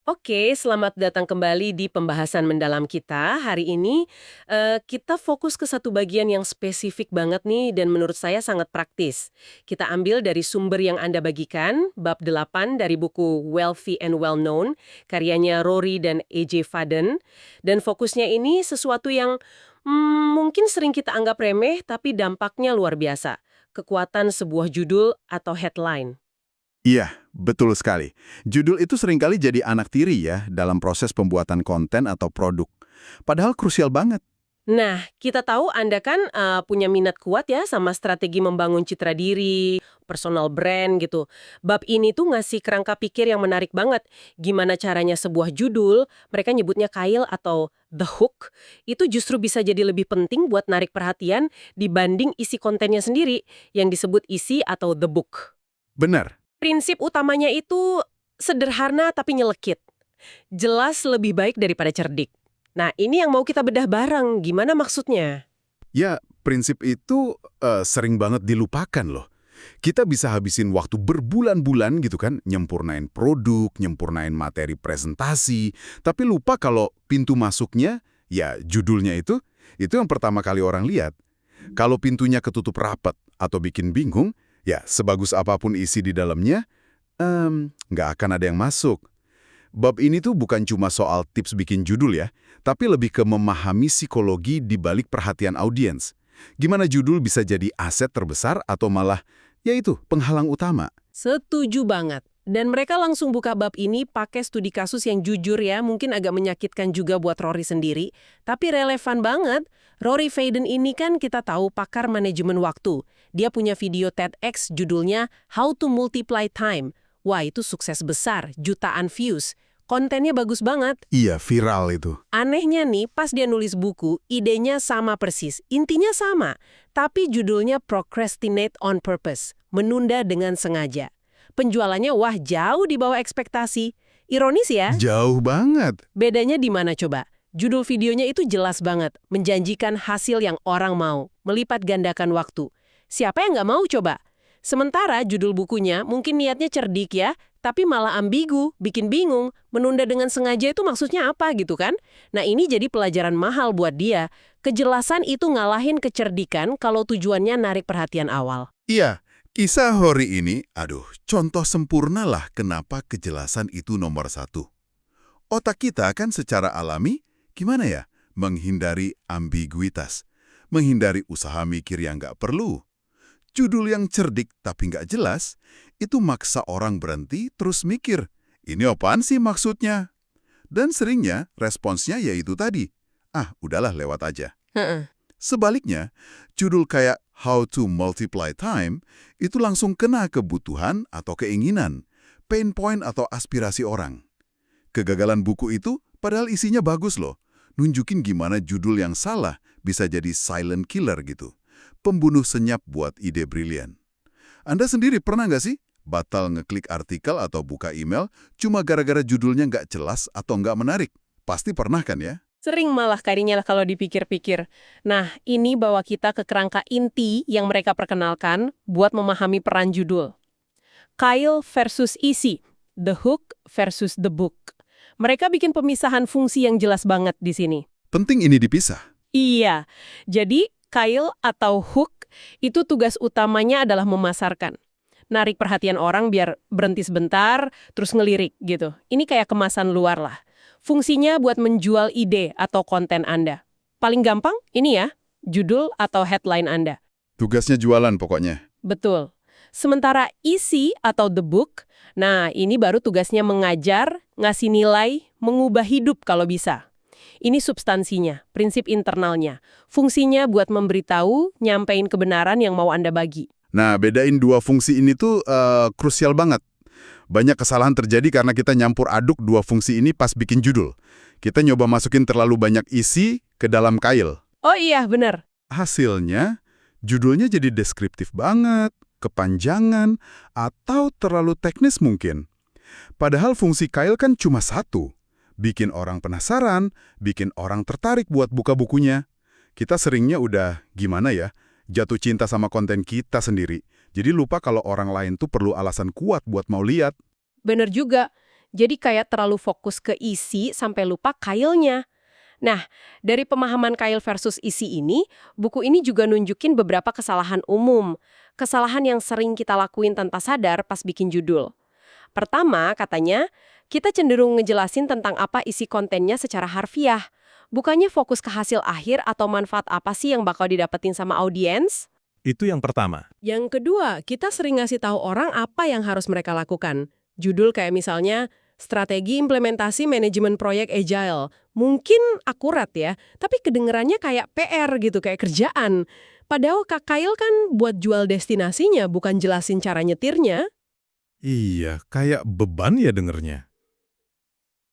Oke, selamat datang kembali di pembahasan mendalam kita. Hari ini kita fokus ke satu bagian yang spesifik banget nih dan menurut saya sangat praktis. Kita ambil dari sumber yang Anda bagikan, bab 8 dari buku Wealthy and Well Known, karyanya Rory dan A.J. Fadden. Dan fokusnya ini sesuatu yang mungkin sering kita anggap remeh tapi dampaknya luar biasa. Kekuatan sebuah judul atau headline. Iya, betul sekali. Judul itu seringkali jadi anak tiri ya dalam proses pembuatan konten atau produk. Padahal krusial banget. Nah, kita tahu Anda kan punya minat kuat ya sama strategi membangun citra diri, personal brand gitu. Bab ini tuh ngasih kerangka pikir yang menarik banget. Gimana caranya sebuah judul, mereka nyebutnya kail atau the hook, itu justru bisa jadi lebih penting buat narik perhatian dibanding isi kontennya sendiri, yang disebut isi atau the book. Benar. Prinsip utamanya itu sederhana tapi nyelekit. Jelas lebih baik daripada cerdik. Nah, ini yang mau kita bedah bareng. Gimana maksudnya? Ya, prinsip itu sering banget dilupakan loh. Kita bisa habisin waktu berbulan-bulan gitu kan, nyempurnain produk, nyempurnain materi presentasi, tapi lupa kalau pintu masuknya, ya judulnya itu yang pertama kali orang lihat. Kalau pintunya ketutup rapat atau bikin bingung, ya sebagus apapun isi di dalamnya, nggak akan ada yang masuk. Bab ini tuh bukan cuma soal tips bikin judul ya, tapi lebih ke memahami psikologi di balik perhatian audiens. Gimana judul bisa jadi aset terbesar atau malah, yaitu penghalang utama. Setuju banget. Dan mereka langsung buka bab ini pakai studi kasus yang jujur ya, mungkin agak menyakitkan juga buat Rory sendiri, tapi relevan banget. Rory Vaden ini kan kita tahu pakar manajemen waktu. Dia punya video TEDx judulnya How to Multiply Time. Wah, itu sukses besar, jutaan views. Kontennya bagus banget. Iya, viral itu. Anehnya nih, pas dia nulis buku, idenya sama persis, intinya sama, tapi judulnya Procrastinate on Purpose, menunda dengan sengaja. Penjualannya wah jauh di bawah ekspektasi. Ironis ya? Jauh banget. Bedanya di mana coba? Judul videonya itu jelas banget, menjanjikan hasil yang orang mau, melipat gandakan waktu. Siapa yang nggak mau coba? Sementara judul bukunya mungkin niatnya cerdik ya, tapi malah ambigu, bikin bingung, menunda dengan sengaja itu maksudnya apa gitu kan? Nah ini jadi pelajaran mahal buat dia. Kejelasan itu ngalahin kecerdikan kalau tujuannya narik perhatian awal. Iya, kisah Rory ini, contoh sempurna lah kenapa kejelasan itu nomor satu. Otak kita kan secara alami, gimana ya, menghindari ambiguitas, menghindari usaha mikir yang nggak perlu. Judul yang cerdik tapi nggak jelas, itu maksa orang berhenti terus mikir, ini apaan sih maksudnya? Dan seringnya responsnya yaitu tadi, udahlah lewat aja. Sebaliknya, judul kayak How to Multiply Time itu langsung kena kebutuhan atau keinginan, pain point atau aspirasi orang. Kegagalan buku itu padahal isinya bagus loh, nunjukin gimana judul yang salah bisa jadi silent killer gitu. Pembunuh senyap buat ide brilian. Anda sendiri pernah nggak sih batal ngeklik artikel atau buka email cuma gara-gara judulnya nggak jelas atau nggak menarik? Pasti pernah kan ya? Sering malah karinya kalau dipikir-pikir. Nah, ini bawa kita ke kerangka inti yang mereka perkenalkan buat memahami peran judul. Kyle versus isi, the hook versus the book. Mereka bikin pemisahan fungsi yang jelas banget di sini. Penting ini dipisah. Iya, jadi Kyle atau hook itu tugas utamanya adalah memasarkan. Narik perhatian orang biar berhenti sebentar, terus ngelirik gitu. Ini kayak kemasan luar lah. Fungsinya buat menjual ide atau konten Anda. Paling gampang, ini ya, judul atau headline Anda. Tugasnya jualan pokoknya. Betul. Sementara isi atau the book, nah ini baru tugasnya mengajar, ngasih nilai, mengubah hidup kalau bisa. Ini substansinya, prinsip internalnya. Fungsinya buat memberitahu, nyampein kebenaran yang mau Anda bagi. Nah, bedain dua fungsi ini tuh krusial banget. Banyak kesalahan terjadi karena kita nyampur aduk dua fungsi ini pas bikin judul. Kita nyoba masukin terlalu banyak isi ke dalam Kyle. Oh iya, benar. Hasilnya, judulnya jadi deskriptif banget, kepanjangan, atau terlalu teknis mungkin. Padahal fungsi Kyle kan cuma satu. Bikin orang penasaran, bikin orang tertarik buat buka bukunya. Kita seringnya udah, gimana ya, jatuh cinta sama konten kita sendiri. Jadi lupa kalau orang lain tuh perlu alasan kuat buat mau lihat. Benar juga. Jadi kayak terlalu fokus ke isi sampai lupa kailnya. Nah, dari pemahaman kail versus isi ini, buku ini juga nunjukin beberapa kesalahan umum. Kesalahan yang sering kita lakuin tanpa sadar pas bikin judul. Pertama, katanya, kita cenderung ngejelasin tentang apa isi kontennya secara harfiah. Bukannya fokus ke hasil akhir atau manfaat apa sih yang bakal didapetin sama audiens? Itu yang pertama. Yang kedua, kita sering ngasih tahu orang apa yang harus mereka lakukan. Judul kayak misalnya, Strategi Implementasi Manajemen Proyek Agile. Mungkin akurat ya, tapi kedengerannya kayak PR gitu, kayak kerjaan. Padahal Kak Kail kan buat jual destinasinya, bukan jelasin cara nyetirnya. Iya, kayak beban ya dengernya.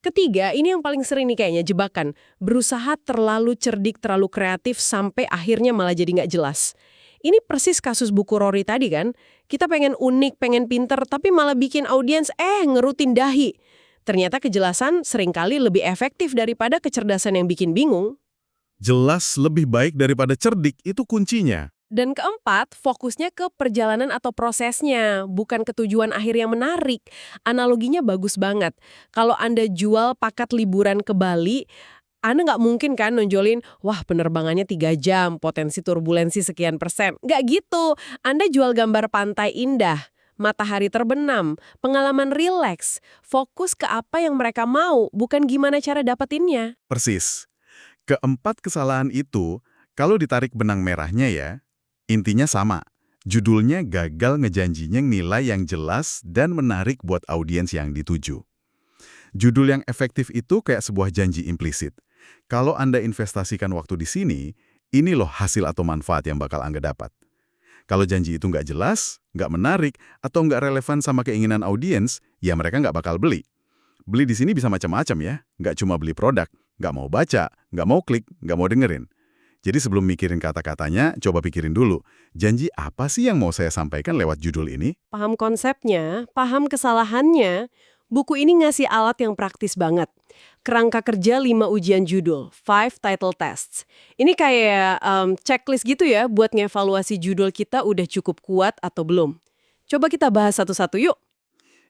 Ketiga, ini yang paling sering nih kayaknya, jebakan. Berusaha terlalu cerdik, terlalu kreatif, sampai akhirnya malah jadi nggak jelas. Ini persis kasus buku Rory tadi kan. Kita pengen unik, pengen pinter, tapi malah bikin audiens ngerutin dahi. Ternyata kejelasan seringkali lebih efektif daripada kecerdasan yang bikin bingung. Jelas lebih baik daripada cerdik, itu kuncinya. Dan keempat, fokusnya ke perjalanan atau prosesnya, bukan ke tujuan akhir yang menarik. Analoginya bagus banget. Kalau Anda jual paket liburan ke Bali, Anda nggak mungkin kan nonjolin, wah penerbangannya 3 jam, potensi turbulensi sekian %. Nggak gitu. Anda jual gambar pantai indah, matahari terbenam, pengalaman rileks. Fokus ke apa yang mereka mau, bukan gimana cara dapetinnya. Persis. Keempat kesalahan itu, kalau ditarik benang merahnya ya, intinya sama. Judulnya gagal ngejanjinya nilai yang jelas dan menarik buat audiens yang dituju. Judul yang efektif itu kayak sebuah janji implisit. Kalau Anda investasikan waktu di sini, ini loh hasil atau manfaat yang bakal Anda dapat. Kalau janji itu nggak jelas, nggak menarik, atau nggak relevan sama keinginan audiens, ya mereka nggak bakal beli. Beli di sini bisa macam-macam ya, nggak cuma beli produk, nggak mau baca, nggak mau klik, nggak mau dengerin. Jadi sebelum mikirin kata-katanya, coba pikirin dulu, janji apa sih yang mau saya sampaikan lewat judul ini? Paham konsepnya, paham kesalahannya, buku ini ngasih alat yang praktis banget. Kerangka kerja 5 ujian judul, 5 title tests. Ini kayak checklist gitu ya buat ngevaluasi judul kita udah cukup kuat atau belum. Coba kita bahas satu-satu yuk.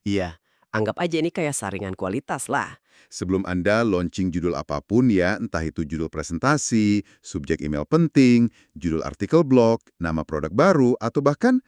Iya, anggap aja ini kayak saringan kualitas lah. Sebelum Anda launching judul apapun ya, entah itu judul presentasi, subjek email penting, judul artikel blog, nama produk baru, atau bahkan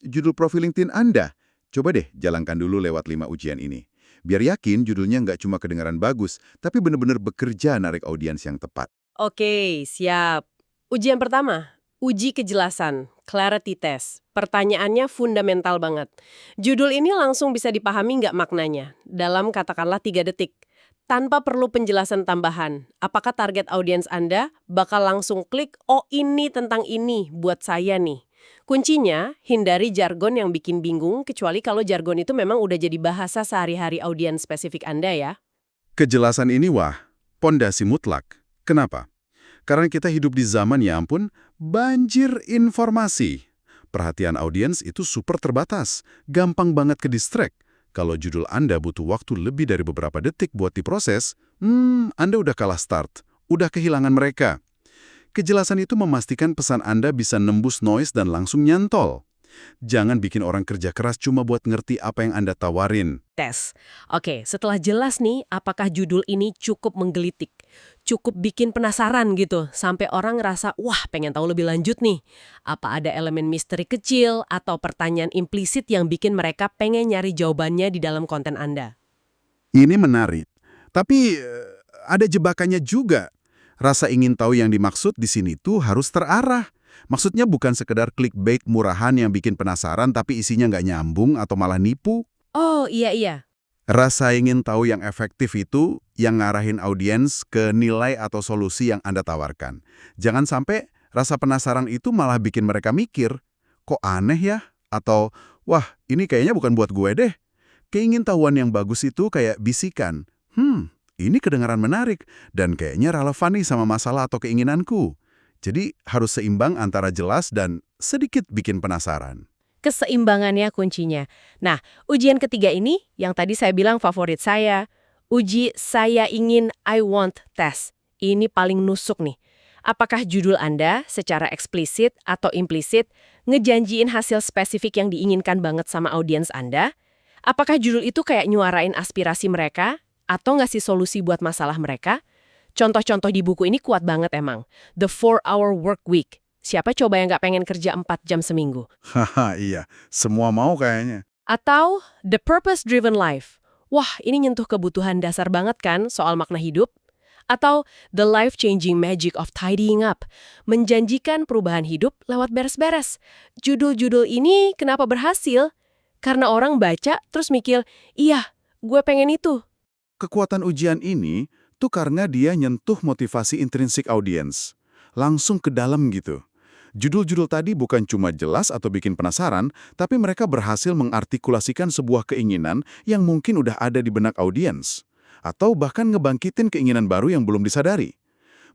judul profil LinkedIn Anda. Coba deh jalankan dulu lewat 5 ujian ini. Biar yakin judulnya nggak cuma kedengaran bagus, tapi benar-benar bekerja narik audiens yang tepat. Oke, siap. Ujian pertama, uji kejelasan, clarity test. Pertanyaannya fundamental banget. Judul ini langsung bisa dipahami nggak maknanya? Dalam katakanlah 3 detik. Tanpa perlu penjelasan tambahan. Apakah target audiens Anda bakal langsung klik, oh ini tentang ini, buat saya nih. Kuncinya, hindari jargon yang bikin bingung, kecuali kalau jargon itu memang udah jadi bahasa sehari-hari audiens spesifik Anda ya. Kejelasan ini pondasi mutlak. Kenapa? Karena kita hidup di zaman ya ampun, banjir informasi. Perhatian audiens itu super terbatas, gampang banget ke distract. Kalau judul Anda butuh waktu lebih dari beberapa detik buat diproses, Anda udah kalah start, udah kehilangan mereka. Kejelasan itu memastikan pesan Anda bisa nembus noise dan langsung nyantol. Jangan bikin orang kerja keras cuma buat ngerti apa yang Anda tawarin. Tes. Oke, setelah jelas nih, apakah judul ini cukup menggelitik? Cukup bikin penasaran gitu, sampai orang ngerasa, wah pengen tahu lebih lanjut nih. Apa ada elemen misteri kecil atau pertanyaan implisit yang bikin mereka pengen nyari jawabannya di dalam konten Anda? Ini menarik, tapi ada jebakannya juga. Rasa ingin tahu yang dimaksud di sini tuh harus terarah. Maksudnya bukan sekedar clickbait murahan yang bikin penasaran tapi isinya nggak nyambung atau malah nipu. Oh, iya. Rasa ingin tahu yang efektif itu yang ngarahin audiens ke nilai atau solusi yang Anda tawarkan. Jangan sampai rasa penasaran itu malah bikin mereka mikir, kok aneh ya? Atau, wah ini kayaknya bukan buat gue deh. Keingintahuan yang bagus itu kayak bisikan, ini kedengaran menarik dan kayaknya relevan nih sama masalah atau keinginanku. Jadi harus seimbang antara jelas dan sedikit bikin penasaran. Keseimbangannya kuncinya. Nah, ujian ketiga ini yang tadi saya bilang favorit saya. Uji saya ingin I want test. Ini paling nusuk nih. Apakah judul Anda secara eksplisit atau implisit ngejanjiin hasil spesifik yang diinginkan banget sama audiens Anda? Apakah judul itu kayak nyuarain aspirasi mereka atau ngasih solusi buat masalah mereka? Contoh-contoh di buku ini kuat banget emang. The 4-Hour Work Week. Siapa coba yang nggak pengen kerja 4 jam seminggu? Haha, iya. Semua mau kayaknya. Atau The Purpose Driven Life. Wah, ini nyentuh kebutuhan dasar banget kan soal makna hidup? Atau The Life-Changing Magic of Tidying Up. Menjanjikan perubahan hidup lewat beres-beres. Judul-judul ini kenapa berhasil? Karena orang baca terus mikir, iya, gue pengen itu. Kekuatan ujian ini tuh karena dia nyentuh motivasi intrinsik audiens. Langsung ke dalam gitu. Judul-judul tadi bukan cuma jelas atau bikin penasaran, tapi mereka berhasil mengartikulasikan sebuah keinginan yang mungkin udah ada di benak audiens. Atau bahkan ngebangkitin keinginan baru yang belum disadari.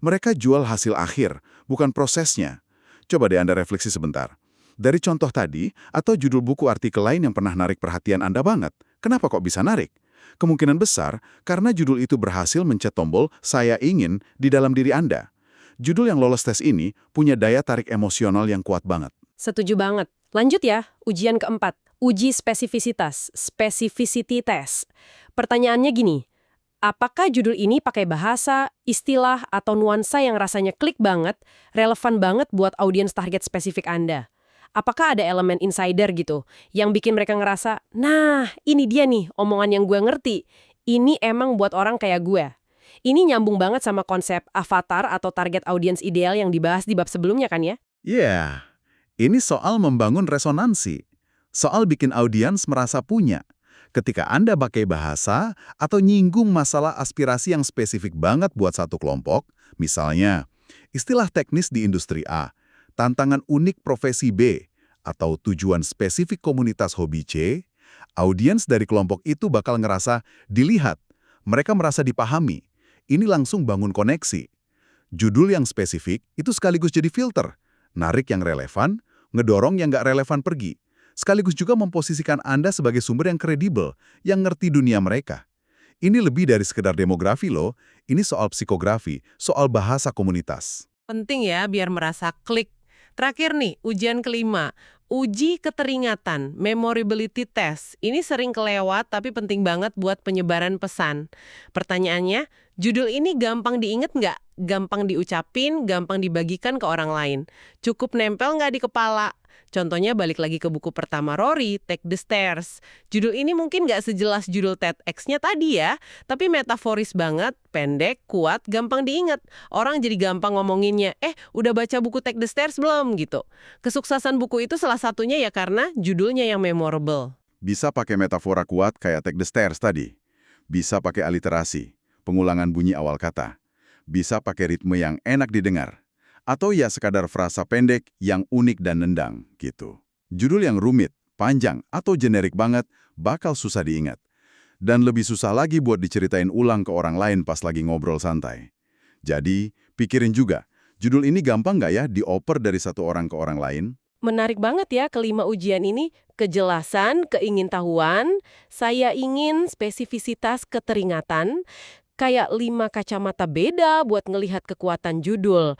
Mereka jual hasil akhir, bukan prosesnya. Coba deh Anda refleksi sebentar. Dari contoh tadi, atau judul buku artikel lain yang pernah narik perhatian Anda banget, kenapa kok bisa narik? Kemungkinan besar karena judul itu berhasil mencet tombol "saya ingin" di dalam diri Anda. Judul yang lolos tes ini punya daya tarik emosional yang kuat banget. Setuju banget. Lanjut ya, ujian keempat. Uji spesifisitas, specificity test. Pertanyaannya gini, apakah judul ini pakai bahasa, istilah, atau nuansa yang rasanya klik banget, relevan banget buat audiens target spesifik Anda? Apakah ada elemen insider gitu, yang bikin mereka ngerasa, nah ini dia nih omongan yang gue ngerti, ini emang buat orang kayak gue. Ini nyambung banget sama konsep avatar atau target audiens ideal yang dibahas di bab sebelumnya kan ya? Yeah, ini soal membangun resonansi. Soal bikin audiens merasa punya. Ketika Anda pakai bahasa atau nyinggung masalah aspirasi yang spesifik banget buat satu kelompok, misalnya istilah teknis di industri A, tantangan unik profesi B, atau tujuan spesifik komunitas hobi C, audiens dari kelompok itu bakal ngerasa dilihat, mereka merasa dipahami. Ini langsung bangun koneksi. Judul yang spesifik itu sekaligus jadi filter, narik yang relevan, ngedorong yang nggak relevan pergi. Sekaligus juga memposisikan Anda sebagai sumber yang kredibel, yang ngerti dunia mereka. Ini lebih dari sekedar demografi loh, ini soal psikografi, soal bahasa komunitas. Penting ya biar merasa klik. Terakhir nih, ujian kelima. Uji keteringatan, memorability test. Ini sering kelewat tapi penting banget buat penyebaran pesan. Pertanyaannya, judul ini gampang diinget nggak? Gampang diucapin, gampang dibagikan ke orang lain. Cukup nempel nggak di kepala? Contohnya balik lagi ke buku pertama Rory, Take the Stairs. Judul ini mungkin nggak sejelas judul TEDx-nya tadi ya, tapi metaforis banget, pendek, kuat, gampang diingat. Orang jadi gampang ngomonginnya, udah baca buku Take the Stairs belum? Gitu. Kesuksesan buku itu salah satunya ya karena judulnya yang memorable. Bisa pakai metafora kuat kayak Take the Stairs tadi. Bisa pakai aliterasi, pengulangan bunyi awal kata. Bisa pakai ritme yang enak didengar. Atau ya sekadar frasa pendek yang unik dan nendang, gitu. Judul yang rumit, panjang, atau generik banget bakal susah diingat. Dan lebih susah lagi buat diceritain ulang ke orang lain pas lagi ngobrol santai. Jadi, pikirin juga, judul ini gampang nggak ya dioper dari satu orang ke orang lain? Menarik banget ya kelima ujian ini, kejelasan, keingintahuan, saya ingin spesifisitas keteringatan, kayak 5 kacamata beda buat ngelihat kekuatan judul.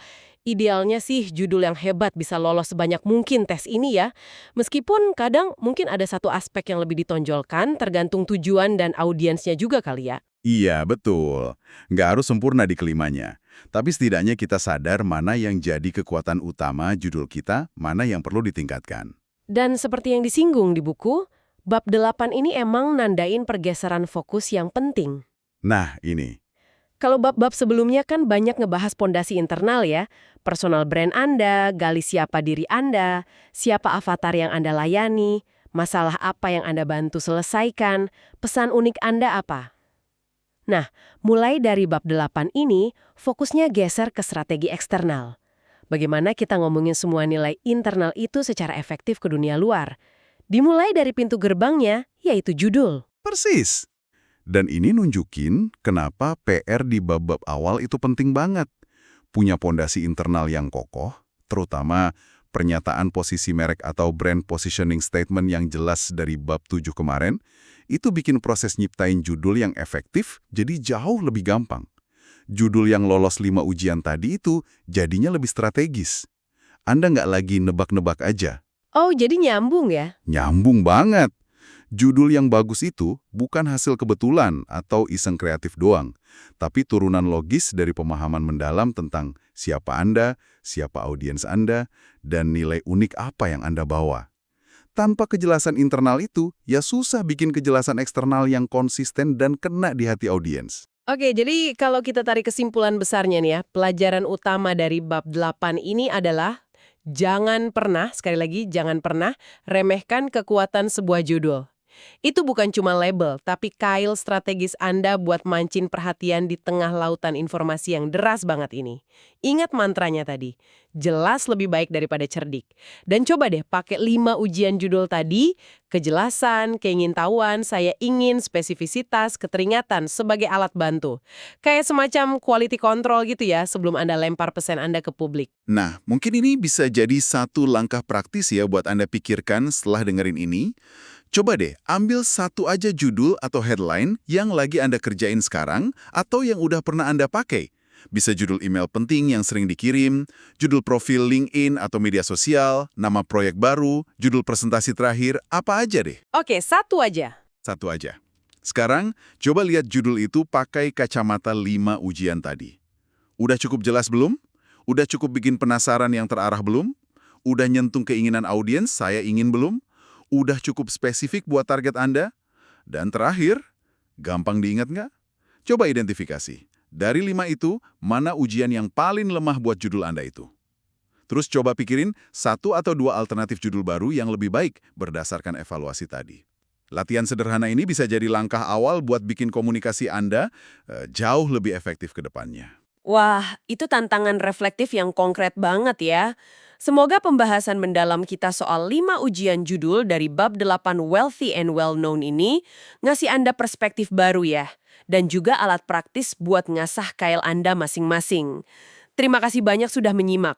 Idealnya sih judul yang hebat bisa lolos sebanyak mungkin tes ini ya. Meskipun kadang mungkin ada satu aspek yang lebih ditonjolkan tergantung tujuan dan audiensnya juga kali ya. Iya, betul. Nggak harus sempurna di kelimanya. Tapi setidaknya kita sadar mana yang jadi kekuatan utama judul kita, mana yang perlu ditingkatkan. Dan seperti yang disinggung di buku, bab 8 ini emang nandain pergeseran fokus yang penting. Nah, ini. Kalau bab-bab sebelumnya kan banyak ngebahas pondasi internal ya, personal brand Anda, gali siapa diri Anda, siapa avatar yang Anda layani, masalah apa yang Anda bantu selesaikan, pesan unik Anda apa. Nah, mulai dari bab 8 ini, fokusnya geser ke strategi eksternal. Bagaimana kita ngomongin semua nilai internal itu secara efektif ke dunia luar. Dimulai dari pintu gerbangnya, yaitu judul. Persis. Dan ini nunjukin kenapa PR di bab-bab awal itu penting banget. Punya pondasi internal yang kokoh, terutama pernyataan posisi merek atau brand positioning statement yang jelas dari bab 7 kemarin, itu bikin proses nyiptain judul yang efektif jadi jauh lebih gampang. Judul yang lolos 5 ujian tadi itu jadinya lebih strategis. Anda nggak lagi nebak-nebak aja. Oh, jadi nyambung ya? Nyambung banget. Judul yang bagus itu bukan hasil kebetulan atau iseng kreatif doang, tapi turunan logis dari pemahaman mendalam tentang siapa Anda, siapa audiens Anda, dan nilai unik apa yang Anda bawa. Tanpa kejelasan internal itu, ya susah bikin kejelasan eksternal yang konsisten dan kena di hati audiens. Oke, jadi kalau kita tarik kesimpulan besarnya nih ya, pelajaran utama dari bab 8 ini adalah jangan pernah, sekali lagi jangan pernah remehkan kekuatan sebuah judul. Itu bukan cuma label, tapi kail strategis Anda buat mancing perhatian di tengah lautan informasi yang deras banget ini. Ingat mantranya tadi, jelas lebih baik daripada cerdik. Dan coba deh pakai 5 ujian judul tadi, kejelasan, keingintahuan, saya ingin, spesifisitas, keteringatan sebagai alat bantu. Kayak semacam quality control gitu ya sebelum Anda lempar pesan Anda ke publik. Nah, mungkin ini bisa jadi satu langkah praktis ya buat Anda pikirkan setelah dengerin ini. Coba deh, ambil satu aja judul atau headline yang lagi Anda kerjain sekarang atau yang udah pernah Anda pakai. Bisa judul email penting yang sering dikirim, judul profil LinkedIn atau media sosial, nama proyek baru, judul presentasi terakhir, apa aja deh. Oke, satu aja. Satu aja. Sekarang, coba lihat judul itu pakai kacamata 5 ujian tadi. Udah cukup jelas belum? Udah cukup bikin penasaran yang terarah belum? Udah nyentuh keinginan audiens, saya ingin belum? Udah cukup spesifik buat target Anda? Dan terakhir, gampang diingat nggak? Coba identifikasi. Dari 5 itu, mana ujian yang paling lemah buat judul Anda itu? Terus coba pikirin 1 atau 2 alternatif judul baru yang lebih baik berdasarkan evaluasi tadi. Latihan sederhana ini bisa jadi langkah awal buat bikin komunikasi Anda jauh lebih efektif ke depannya. Wah, itu tantangan reflektif yang konkret banget ya. Semoga pembahasan mendalam kita soal 5 ujian judul dari bab 8 Wealthy and Well-Known ini ngasih Anda perspektif baru ya, dan juga alat praktis buat ngasah kail Anda masing-masing. Terima kasih banyak sudah menyimak.